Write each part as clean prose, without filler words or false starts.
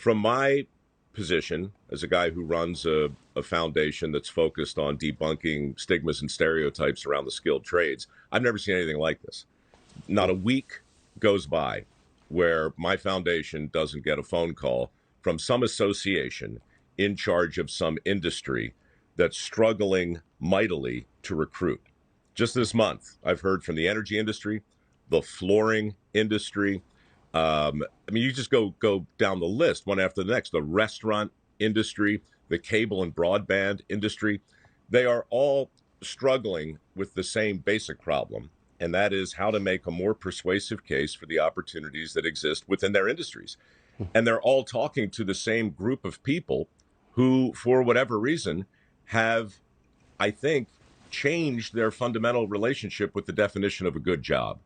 From my position as a guy who runs a foundation that's focused on debunking stigmas and stereotypes around the skilled trades, I've never seen anything like this. Not a week goes by where my foundation doesn't get a phone call from some association in charge of some industry that's struggling mightily to recruit. Just this month, I've heard from the energy industry, the flooring industry. I mean, you just go down the list one after the next. The restaurant industry, the cable and broadband industry, they are all struggling with the same basic problem, and that is how to make a more persuasive case for the opportunities that exist within their industries. And they're all talking to the same group of people who, for whatever reason, have, I think, changed their fundamental relationship with the definition of a good job.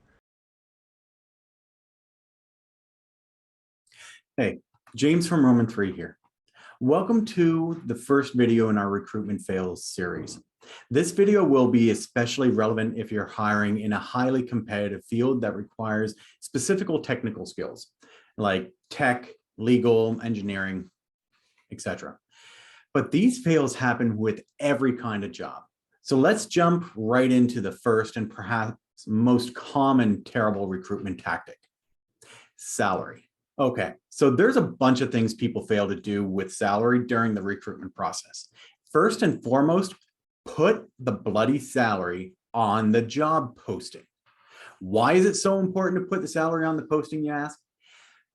Hey, James from Roman 3 here. Welcome to the first video in our Recruitment Fails series. This video will be especially relevant if you're hiring in a highly competitive field that requires specific technical skills like tech, legal, engineering, etc. But these fails happen with every kind of job. So let's jump right into the first and perhaps most common terrible recruitment tactic: salary. Okay, so there's a bunch of things people fail to do with salary during the recruitment process. First and foremost, put the bloody salary on the job posting. Why is it so important to put the salary on the posting, you ask?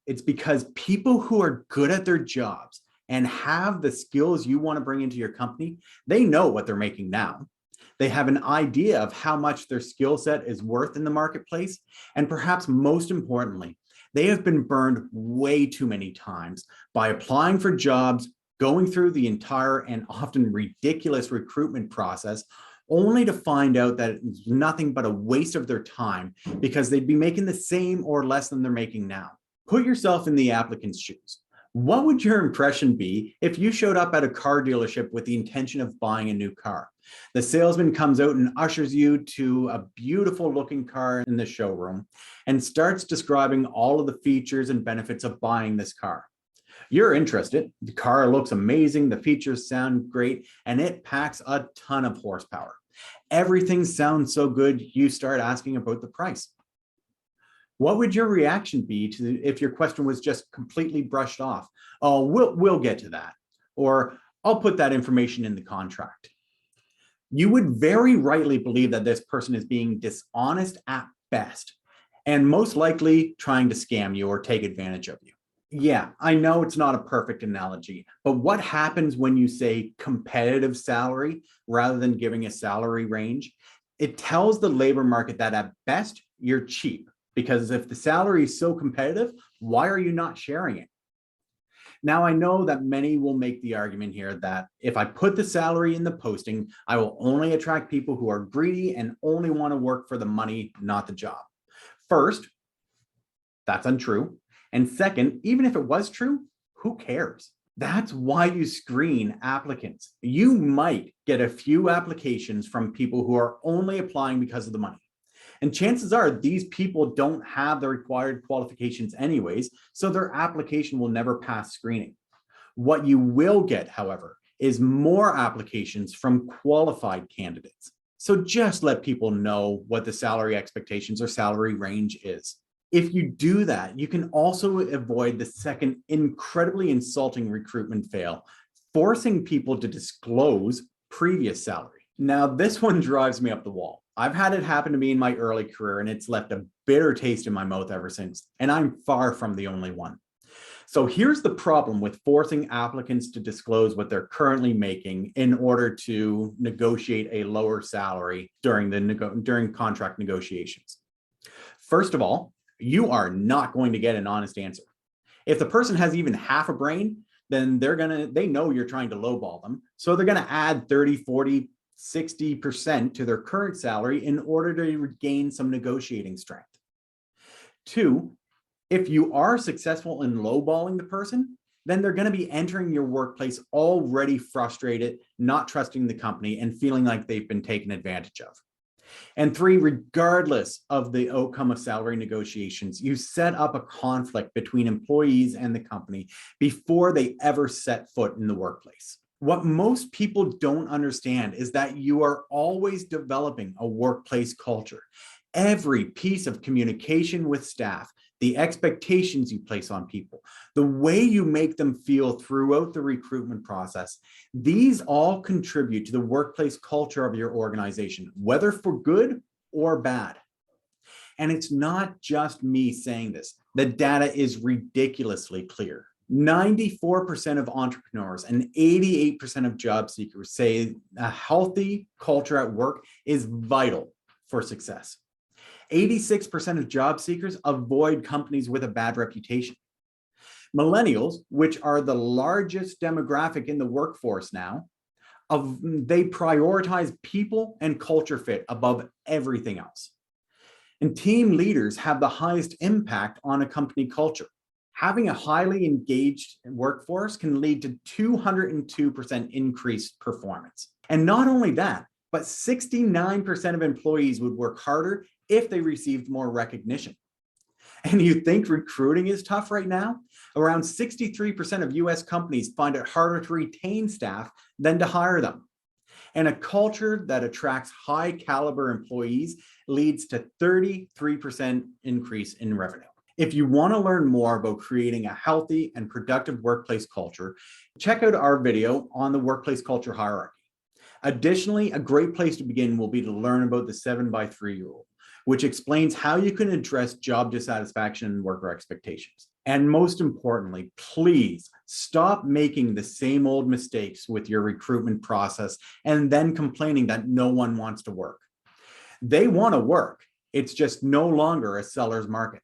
It's because people who are good at their jobs and have the skills you want to bring into your company, they know what they're making now. They have an idea of how much their skill set is worth in the marketplace. And perhaps most importantly, they have been burned way too many times by applying for jobs, going through the entire and often ridiculous recruitment process, only to find out that it's nothing but a waste of their time because they'd be making the same or less than they're making now. Put yourself in the applicant's shoes. What would your impression be if you showed up at a car dealership with the intention of buying a new car? The salesman comes out and ushers you to a beautiful looking car in the showroom and starts describing all of the features and benefits of buying this car. You're interested. The car looks amazing, the features sound great, and it packs a ton of horsepower. Everything sounds so good, you start asking about the price. What would your reaction be to if your question was just completely brushed off? Oh, we'll get to that. Or I'll put that information in the contract. You would very rightly believe that this person is being dishonest at best, and most likely trying to scam you or take advantage of you. Yeah, I know it's not a perfect analogy, but what happens when you say competitive salary rather than giving a salary range? It tells the labor market that at best, you're cheap. Because if the salary is so competitive, why are you not sharing it? Now, I know that many will make the argument here that if I put the salary in the posting, I will only attract people who are greedy and only want to work for the money, not the job. First, that's untrue. And second, even if it was true, who cares? That's why you screen applicants. You might get a few applications from people who are only applying because of the money. And chances are these people don't have the required qualifications anyways, so their application will never pass screening. What you will get, however, is more applications from qualified candidates. So just let people know what the salary expectations or salary range is. If you do that, you can also avoid the second incredibly insulting recruitment fail, forcing people to disclose previous salary. Now, this one drives me up the wall. I've had it happen to me in my early career, and it's left a bitter taste in my mouth ever since, and I'm far from the only one. So here's the problem with forcing applicants to disclose what they're currently making in order to negotiate a lower salary during contract negotiations. First of all, you are not going to get an honest answer. If the person has even half a brain, then they know you're trying to lowball them, so they're going to add 30, 40, 60% to their current salary in order to regain some negotiating strength. Two, if you are successful in lowballing the person, then they're going to be entering your workplace already frustrated, not trusting the company, and feeling like they've been taken advantage of. And three, regardless of the outcome of salary negotiations, you set up a conflict between employees and the company before they ever set foot in the workplace. What most people don't understand is that you are always developing a workplace culture. Every piece of communication with staff, the expectations you place on people, the way you make them feel throughout the recruitment process, these all contribute to the workplace culture of your organization, whether for good or bad. And it's not just me saying this. The data is ridiculously clear. 94% of entrepreneurs and 88% of job seekers say a healthy culture at work is vital for success. 86% of job seekers avoid companies with a bad reputation. Millennials, which are the largest demographic in the workforce now, they prioritize people and culture fit above everything else. And team leaders have the highest impact on a company culture. Having a highly engaged workforce can lead to 202% increased performance. And not only that, but 69% of employees would work harder if they received more recognition. And you think recruiting is tough right now? Around 63% of US companies find it harder to retain staff than to hire them. And a culture that attracts high caliber employees leads to 33% increase in revenue. If you want to learn more about creating a healthy and productive workplace culture, check out our video on the workplace culture hierarchy. Additionally, a great place to begin will be to learn about the 7x3 rule, which explains how you can address job dissatisfaction and worker expectations. And most importantly, please stop making the same old mistakes with your recruitment process and then complaining that no one wants to work. They want to work. It's just no longer a seller's market.